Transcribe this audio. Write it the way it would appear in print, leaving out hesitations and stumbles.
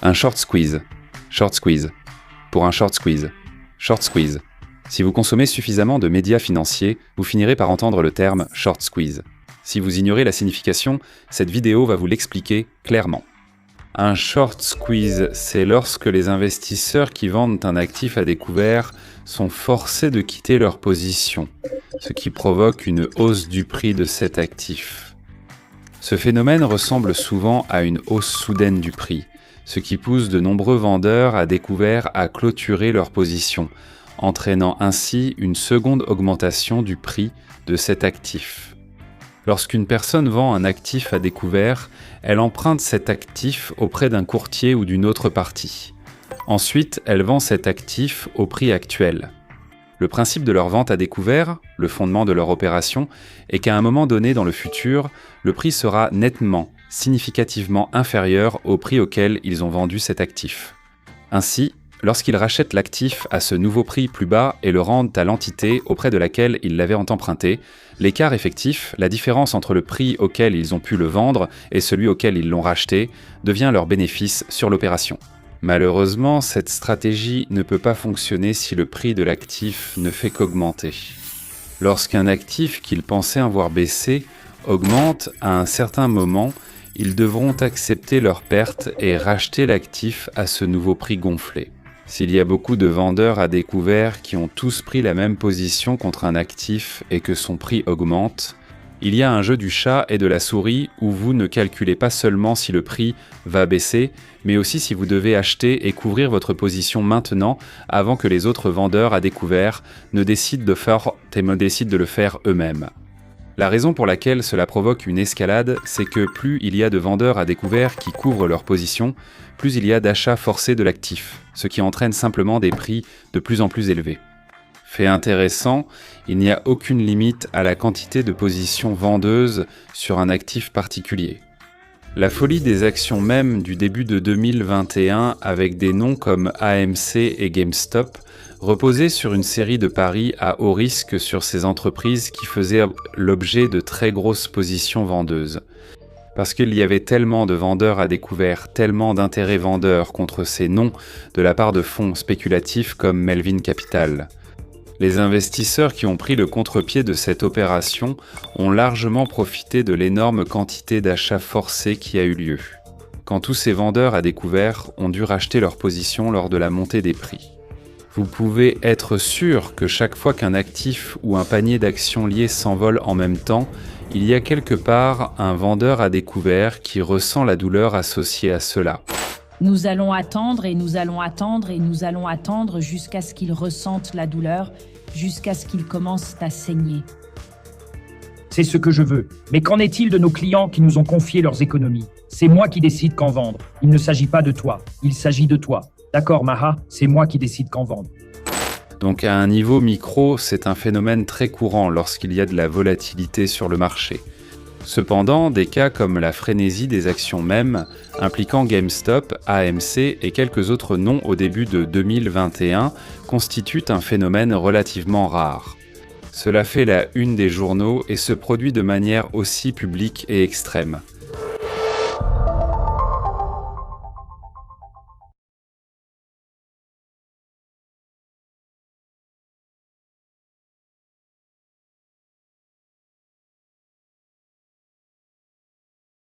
Un short squeeze. Short squeeze. Pour un short squeeze. Short squeeze. Si vous consommez suffisamment de médias financiers, vous finirez par entendre le terme short squeeze. Si vous ignorez la signification, cette vidéo va vous l'expliquer clairement. Un short squeeze, c'est lorsque les investisseurs qui vendent un actif à découvert sont forcés de quitter leur position, ce qui provoque une hausse du prix de cet actif. Ce phénomène ressemble souvent à une hausse soudaine du prix, ce qui pousse de nombreux vendeurs à découvert à clôturer leur position, entraînant ainsi une seconde augmentation du prix de cet actif. Lorsqu'une personne vend un actif à découvert, elle emprunte cet actif auprès d'un courtier ou d'une autre partie. Ensuite, elle vend cet actif au prix actuel. Le principe de leur vente à découvert, le fondement de leur opération, est qu'à un moment donné dans le futur, le prix sera nettement, significativement inférieur au prix auquel ils ont vendu cet actif. Ainsi, lorsqu'ils rachètent l'actif à ce nouveau prix plus bas et le rendent à l'entité auprès de laquelle ils l'avaient emprunté, l'écart effectif, la différence entre le prix auquel ils ont pu le vendre et celui auquel ils l'ont racheté, devient leur bénéfice sur l'opération. Malheureusement, cette stratégie ne peut pas fonctionner si le prix de l'actif ne fait qu'augmenter. Lorsqu'un actif qu'ils pensaient avoir baissé augmente à un certain moment, ils devront accepter leur perte et racheter l'actif à ce nouveau prix gonflé. S'il y a beaucoup de vendeurs à découvert qui ont tous pris la même position contre un actif et que son prix augmente, il y a un jeu du chat et de la souris où vous ne calculez pas seulement si le prix va baisser, mais aussi si vous devez acheter et couvrir votre position maintenant avant que les autres vendeurs à découvert ne décident de le faire eux-mêmes. La raison pour laquelle cela provoque une escalade, c'est que plus il y a de vendeurs à découvert qui couvrent leur position, plus il y a d'achats forcés de l'actif, ce qui entraîne simplement des prix de plus en plus élevés. Fait intéressant, il n'y a aucune limite à la quantité de positions vendeuses sur un actif particulier. La folie des actions même du début de 2021 avec des noms comme AMC et GameStop reposait sur une série de paris à haut risque sur ces entreprises qui faisaient l'objet de très grosses positions vendeuses. Parce qu'il y avait tellement de vendeurs à découvert, tellement d'intérêts vendeurs contre ces noms de la part de fonds spéculatifs comme Melvin Capital. Les investisseurs qui ont pris le contre-pied de cette opération ont largement profité de l'énorme quantité d'achats forcés qui a eu lieu, quand tous ces vendeurs à découvert ont dû racheter leur position lors de la montée des prix. Vous pouvez être sûr que chaque fois qu'un actif ou un panier d'actions liées s'envole en même temps, il y a quelque part un vendeur à découvert qui ressent la douleur associée à cela. Nous allons attendre et nous allons attendre et nous allons attendre jusqu'à ce qu'ils ressentent la douleur, jusqu'à ce qu'ils commencent à saigner. C'est ce que je veux. Mais qu'en est-il de nos clients qui nous ont confié leurs économies? C'est moi qui décide quand vendre. Il ne s'agit pas de toi, il s'agit de toi. D'accord, Maha, c'est moi qui décide quand vendre. Donc à un niveau micro, c'est un phénomène très courant lorsqu'il y a de la volatilité sur le marché. Cependant, des cas comme la frénésie des actions mêmes, impliquant GameStop, AMC et quelques autres noms au début de 2021, constituent un phénomène relativement rare. Cela fait la une des journaux et se produit de manière aussi publique et extrême.